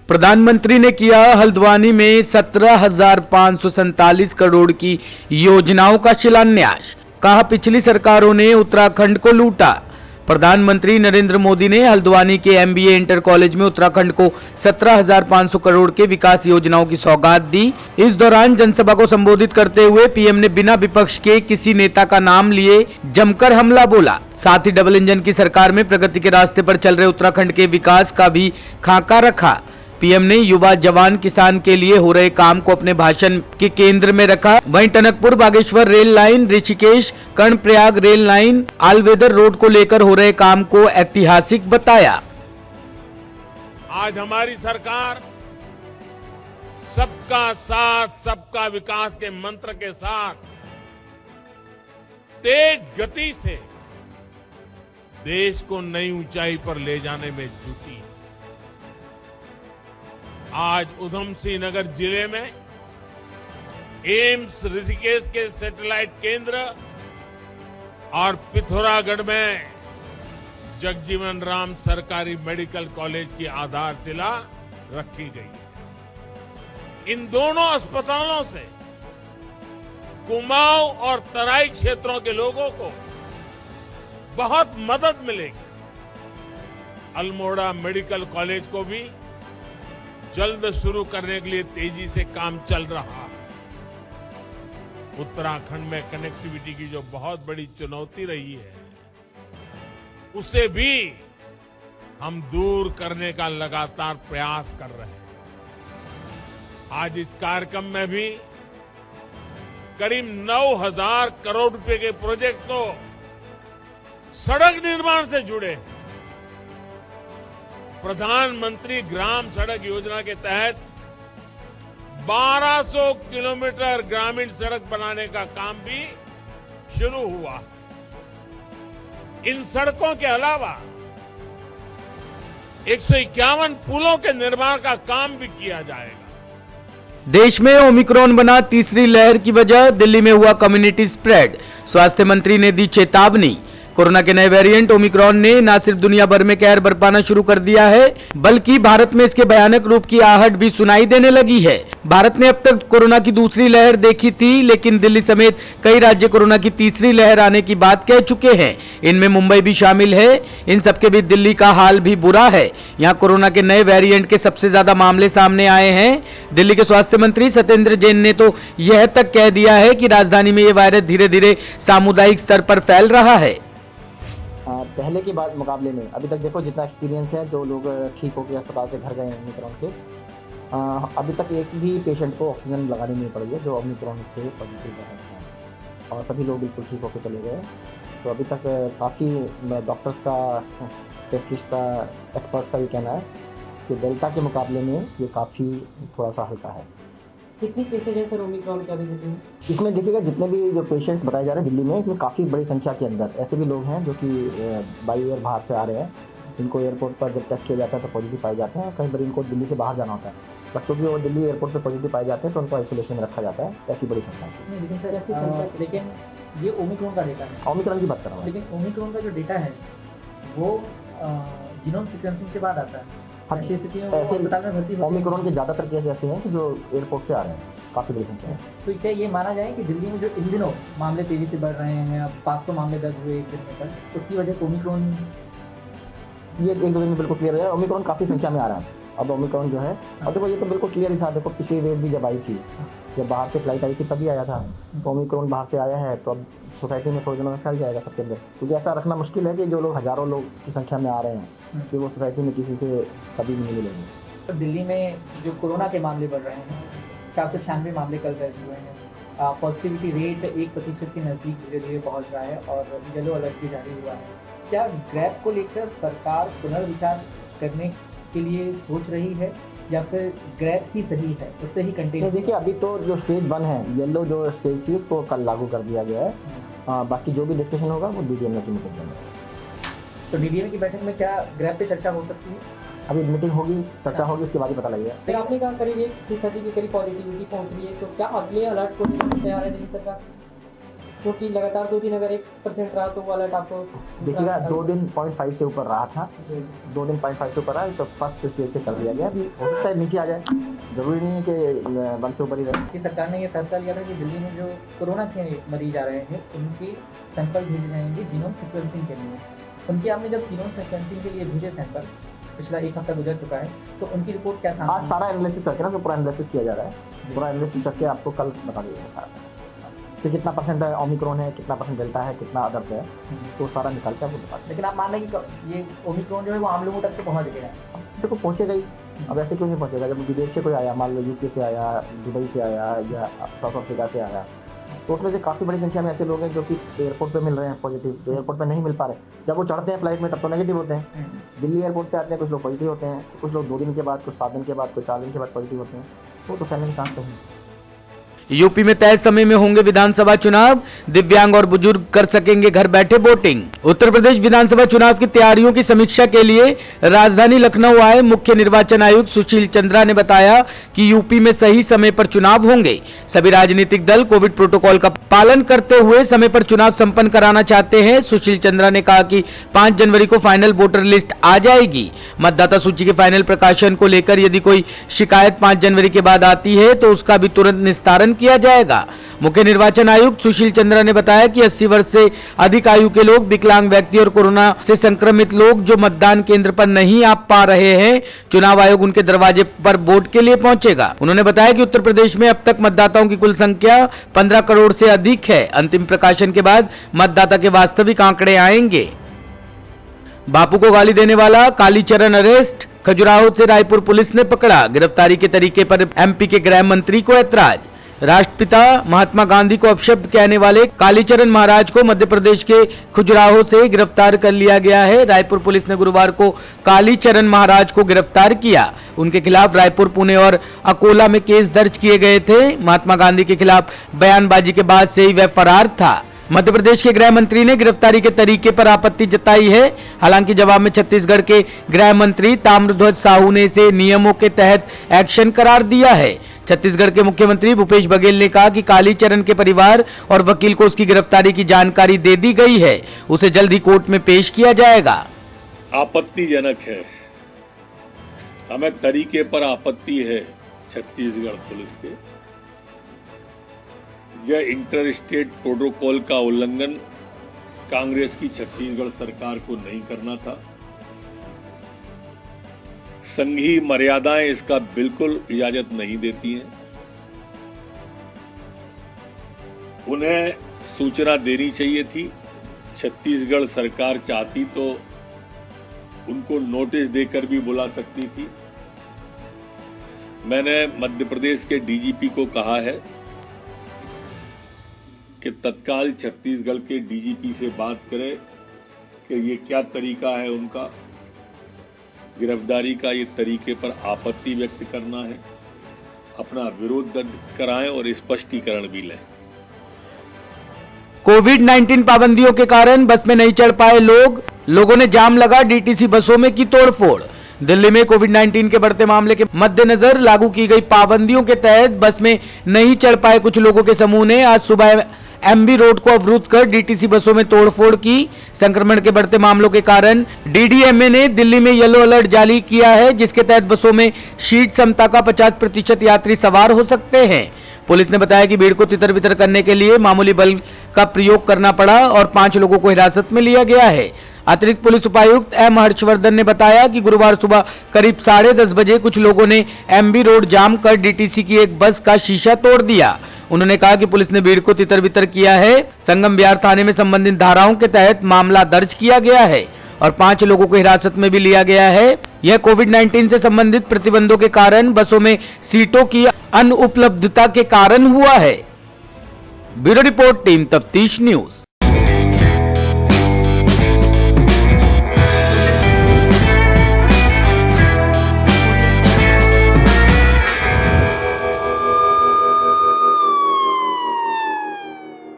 प्रधानमंत्री ने किया हल्द्वानी में 17,547 करोड़ की योजनाओं का शिलान्यास। कहा, पिछली सरकारों ने उत्तराखंड को लूटा। प्रधानमंत्री नरेंद्र मोदी ने हल्द्वानी के MBA इंटर कॉलेज में उत्तराखंड को 17,500 करोड़ के विकास योजनाओं की सौगात दी। इस दौरान जनसभा को संबोधित करते हुए पीएम ने बिना विपक्ष के किसी नेता का नाम लिए जमकर हमला बोला। साथ ही डबल इंजन की सरकार में प्रगति के रास्ते पर चल रहे उत्तराखंड के विकास का भी खाका रखा। पीएम ने युवा, जवान, किसान के लिए हो रहे काम को अपने भाषण के केंद्र में रखा। वहीं Tanakpur Bageshwar rail line, Rishikesh Karnaprayag rail line, all-weather road को लेकर हो रहे काम को ऐतिहासिक बताया। आज हमारी सरकार सबका साथ, सबका विकास के मंत्र के साथ तेज गति से देश को नई ऊंचाई पर ले जाने में जुटी है। आज उधमसिंह नगर जिले में एम्स ऋषिकेश के सैटेलाइट केंद्र और पिथौरागढ़ में जगजीवन राम सरकारी मेडिकल कॉलेज की आधारशिला रखी गई। इन दोनों अस्पतालों से कुमाऊं और तराई क्षेत्रों के लोगों को बहुत मदद मिलेगी। अल्मोड़ा मेडिकल कॉलेज को भी जल्द शुरू करने के लिए तेजी से काम चल रहा है। उत्तराखंड में कनेक्टिविटी की जो बहुत बड़ी चुनौती रही है, उसे भी हम दूर करने का लगातार प्रयास कर रहे हैं। आज इस कार्यक्रम में भी करीब 9,000 करोड़ रुपए के प्रोजेक्ट तो सड़क निर्माण से जुड़े हैं। प्रधानमंत्री ग्राम सड़क योजना के तहत 1200 किलोमीटर ग्रामीण सड़क बनाने का काम भी शुरू हुआ। इन सड़कों के अलावा 151 पुलों के निर्माण का काम भी किया जाएगा। देश में ओमिक्रॉन बना तीसरी लहर की वजह, दिल्ली में हुआ कम्युनिटी स्प्रेड। स्वास्थ्य मंत्री ने दी चेतावनी। कोरोना के नए वेरिएंट ओमिक्रॉन ने न सिर्फ दुनिया भर में कहर बरपाना शुरू कर दिया है, बल्कि भारत में इसके भयानक रूप की आहट भी सुनाई देने लगी है। भारत ने अब तक कोरोना की दूसरी लहर देखी थी, लेकिन दिल्ली समेत कई राज्य कोरोना की तीसरी लहर आने की बात कह चुके हैं। इनमें मुंबई भी शामिल है। इन सबके बीच दिल्ली का हाल भी बुरा है। यहाँ कोरोना के नए वेरिएंट के सबसे ज्यादा मामले सामने आए हैं। दिल्ली के स्वास्थ्य मंत्री सत्येंद्र जैन ने तो यह तक कह दिया है कि राजधानी में यह वायरस धीरे धीरे सामुदायिक स्तर पर फैल रहा है। पहले के बाद मुकाबले में अभी तक देखो जितना एक्सपीरियंस है, जो लोग ठीक होकर अस्पताल से घर गए हैं ओमिक्रॉन के, अभी तक एक भी पेशेंट को ऑक्सीजन लगानी नहीं पड़ी है जो ओमिक्रॉन से पॉजिटिव है, और सभी लोग बिल्कुल ठीक होकर चले गए। तो अभी तक काफ़ी डॉक्टर्स का, स्पेशलिस्ट का, एक्सपर्ट्स का ये कहना है कि डेल्टा के मुकाबले में ये काफ़ी थोड़ा सा हल्का है। कितनी केसेज है सर ओमिक्रॉन के अभी? इसमें देखिएगा जितने भी जो पेशेंट्स बताए जा रहे हैं दिल्ली में, इसमें काफ़ी बड़ी संख्या के अंदर ऐसे भी लोग हैं जो कि बाई एयर बाहर से आ रहे हैं। इनको एयरपोर्ट पर जब टेस्ट किया जाता है तो पॉजिटिव पाए जाते हैं। कई बार इनको दिल्ली से बाहर जाना होता है, बट क्योंकि वो दिल्ली एयरपोर्ट पर पॉजिटिव पाए जाते हैं तो उनको आइसोलेशन में रखा जाता है। ऐसी बड़ी संख्या है। लेकिन ये ओमिक्रॉन का डेटा है। ओमिक्रॉन की बात कर रहा हूँ। लेकिन ओमिक्रॉन का जो डेटा है वो जीनोम सीक्वेंसिंग के बाद आता है। ऐसे ओमिक्रॉन के ज़्यादातर केस ऐसे हैं कि जो एयरपोर्ट से आ रहे हैं, काफ़ी बड़ी संख्या है। तो क्या ये माना जाए कि दिल्ली में जो इन दिनों मामले तेजी से बढ़ रहे हैं, अब 500 मामले दर्ज हुए एक दिन में कल, उसकी वजह ओमिक्रॉन, ये एक दो दिन में बिल्कुल क्लियर है। ओमिक्रॉन काफ़ी संख्या में आ रहा है अब ओमिक्रॉन जो है। और देखो ये तो बिल्कुल क्लियर ही था। देखो पिछली वेव भी जब आई थी, जब बाहर से फ्लाइट आई थी तभी आया था। तो ओमिक्रॉन बाहर से आया है तो अब सोसाइटी में थोड़े दिनों में फैल जाएगा सबके अंदर। क्योंकि ऐसा रखना मुश्किल है कि जो लोग हज़ारों लोग की संख्या में आ रहे हैं कि वो सोसाइटी में किसी से कभी नहीं मिलेंगे। तो दिल्ली में जो कोरोना के मामले बढ़ रहे हैं, 496 मामले कल दर्ज हुए हैं। पॉजिटिविटी रेट 1% के नज़दीक धीरे धीरे पहुँच रहा है और येलो अलर्ट भी जारी हुआ है। क्या ग्रैब को लेकर सरकार पुनर्विचार करने के लिए सोच रही है या फिर ग्रैब ही सही है, उससे ही कंटेन? देखिए अभी तो जो स्टेज 1 है, येलो जो स्टेज थी उसको कल लागू कर दिया गया है। बाकी जो भी डिस्कशन होगा वो डीडीएमए की मीटिंग में। तो डीडीएमए की बैठक में क्या ग्रैब पे चर्चा हो सकती है? अभी मीटिंग होगी, चर्चा होगी, उसके बाद ही पता लगेगा। फिर आपने कहा करीब 130 के करीब पॉजिटिविटी पहुंच रही है, तो क्या अगले अलर्ट को तैयार है दिल्ली सरकार? क्योंकि लगातार 2 दिन अगर 1% रहा तो वो अलर्ट आपको देखिएगा 2 दिन 0.5 से ऊपर रहा था, 2 दिन 0.5 से ऊपर रहा तो फर्स्ट स्टेज पे कर दिया गया। अभी हो सकता है नीचे आ जाए, जरूरी नहीं है कि 1 से ऊपर ही रहे। कि सरकार ने ये फैसला लिया था कि दिल्ली में जो कोरोना के मरीज आ रहे हैं उनके सैंपल भेजे जाएंगे जीनोम सीक्वेंसिंग के लिए। उनके आपने जब जीनोम सीक्वेंसिंग के लिए भेजे सैंपल, पिछला 1 हफ्ता गुजर चुका है, तो उनकी रिपोर्ट क्या सामने? आज सारा एनालिसिस करके ना, पूरा एनालिसिस किया जा रहा है, पूरा एनालिसिस करके आपको कल बता देगा सारा कि कितना परसेंट है ओमिक्रॉन है, कितना परसेंट डेल्टा है, कितना अदर्स है, तो सारा निकाल के आपको बता देगा। लेकिन आप मान रहे हैं कि ये ओमिक्रॉन जो है वो आम लोगों तक तो पहुँच गया है। देखो पहुँचेगा ही, अब ऐसे क्यों नहीं पहुँचेगा? जब विदेश से कोई आया, मान लो यूके से आया, दुबई से आया या साउथ अफ्रीका से आया, तो उसमें से काफ़ी बड़ी संख्या में ऐसे लोग हैं जो कि एयरपोर्ट पे मिल रहे हैं पॉजिटिव, तो एयरपोर्ट पे नहीं मिल पा रहे। जब वो चढ़ते हैं फ्लाइट में तब तो नेगेटिव होते हैं, दिल्ली एयरपोर्ट पे आते हैं कुछ लोग पॉजिटिव होते हैं, तो कुछ लोग 2 दिन के बाद, कुछ 7 दिन के बाद, कुछ 4 दिन के बाद पॉजिटिव होते हैं, वो तो फैलने के चांस नहीं है। यूपी में तय समय में होंगे विधानसभा चुनाव, दिव्यांग और बुजुर्ग कर सकेंगे घर बैठे वोटिंग। उत्तर प्रदेश विधानसभा चुनाव की तैयारियों की समीक्षा के लिए राजधानी लखनऊ आए मुख्य निर्वाचन आयुक्त सुशील चंद्रा ने बताया कि यूपी में सही समय पर चुनाव होंगे। सभी राजनीतिक दल कोविड प्रोटोकॉल का पालन करते हुए समय पर चुनाव संपन्न कराना चाहते हैं। सुशील चंद्रा ने कहा कि 5 जनवरी को फाइनल वोटर लिस्ट आ जाएगी। मतदाता सूची के फाइनल प्रकाशन को लेकर यदि कोई शिकायत 5 जनवरी के बाद आती है तो उसका भी तुरंत निस्तारण किया जाएगा। मुख्य निर्वाचन आयुक्त सुशील चंद्रा ने बताया कि 80 वर्ष से अधिक आयु के लोग, विकलांग व्यक्ति और कोरोना से संक्रमित लोग जो मतदान केंद्र पर नहीं आ पा रहे हैं, चुनाव आयोग उनके दरवाजे पर वोट के लिए पहुंचेगा। उन्होंने बताया कि उत्तर प्रदेश में अब तक मतदाताओं की कुल संख्या 15 करोड़ से अधिक है। अंतिम प्रकाशन के बाद मतदाता के वास्तविक आंकड़े आएंगे। बापू को गाली देने वाला कालीचरण अरेस्ट, खजुराहो से रायपुर पुलिस ने पकड़ा। गिरफ्तारी के तरीके पर एमपी के गृह मंत्री को ऐतराज। राष्ट्रपिता महात्मा गांधी को अपशब्द कहने वाले कालीचरण महाराज को मध्य प्रदेश के खजुराहो से गिरफ्तार कर लिया गया है। रायपुर पुलिस ने गुरुवार को कालीचरण महाराज को गिरफ्तार किया। उनके खिलाफ रायपुर, पुणे और अकोला में केस दर्ज किए गए थे। महात्मा गांधी के खिलाफ बयानबाजी के बाद से ही वह फरार था। मध्य प्रदेश के गृह मंत्री ने गिरफ्तारी के तरीके पर आपत्ति जताई है। हालांकि जवाब में छत्तीसगढ़ के गृह मंत्री ताम्रध्वज साहू ने इसे नियमों के तहत एक्शन करार दिया है। छत्तीसगढ़ के मुख्यमंत्री भूपेश बघेल ने कहा कि कालीचरण के परिवार और वकील को उसकी गिरफ्तारी की जानकारी दे दी गई है, उसे जल्द ही कोर्ट में पेश किया जाएगा। आपत्तिजनक है, हमें तरीके पर आपत्ति है छत्तीसगढ़ पुलिस के। यह इंटर स्टेट प्रोटोकॉल का उल्लंघन कांग्रेस की छत्तीसगढ़ सरकार को नहीं करना था। संघीय मर्यादाएं इसका बिल्कुल इजाजत नहीं देती हैं। उन्हें सूचना देनी चाहिए थी। छत्तीसगढ़ सरकार चाहती तो उनको नोटिस देकर भी बुला सकती थी। मैंने मध्य प्रदेश के डीजीपी को कहा है कि तत्काल छत्तीसगढ़ के डीजीपी से बात करें कि ये क्या तरीका है उनका गिरफ्तारी का, ये तरीके पर आपत्ति व्यक्त करना है, अपना विरोध दर्ज कराएं और स्पष्टीकरण भी लें। कोविड-19 पाबंदियों के कारण बस में नहीं चढ़ पाए लोगों ने जाम लगा डीटीसी बसों में की तोड़फोड़। दिल्ली में कोविड-19 के बढ़ते मामले के मद्देनजर लागू की गई पाबंदियों के तहत बस में नहीं चढ़ पाए कुछ लोगों के समूह ने आज सुबह एमबी रोड को अवरुद्ध कर डीटीसी बसों में तोड़फोड़ की। संक्रमण के बढ़ते मामलों के कारण डीडीएमए ने दिल्ली में येलो अलर्ट जारी किया है, जिसके तहत बसों में सीट क्षमता का 50% यात्री सवार हो सकते हैं। पुलिस ने बताया कि भीड़ को तितर बितर करने के लिए मामूली बल का प्रयोग करना पड़ा और 5 लोगों को हिरासत में लिया गया है। अतिरिक्त पुलिस उपायुक्त एम हर्षवर्धन ने बताया कि गुरुवार सुबह करीब 10:30 बजे कुछ लोगों ने एमबी रोड जाम कर डीटीसी की एक बस का शीशा तोड़ दिया। उन्होंने कहा कि पुलिस ने भीड़ को तितर बितर किया है। संगम बिहार थाने में संबंधित धाराओं के तहत मामला दर्ज किया गया है और 5 लोगों को हिरासत में भी लिया गया है। यह कोविड-19 से संबंधित प्रतिबंधों के कारण बसों में सीटों की अनुपलब्धता के कारण हुआ है। ब्यूरो रिपोर्ट, टीम तफ्तीश न्यूज।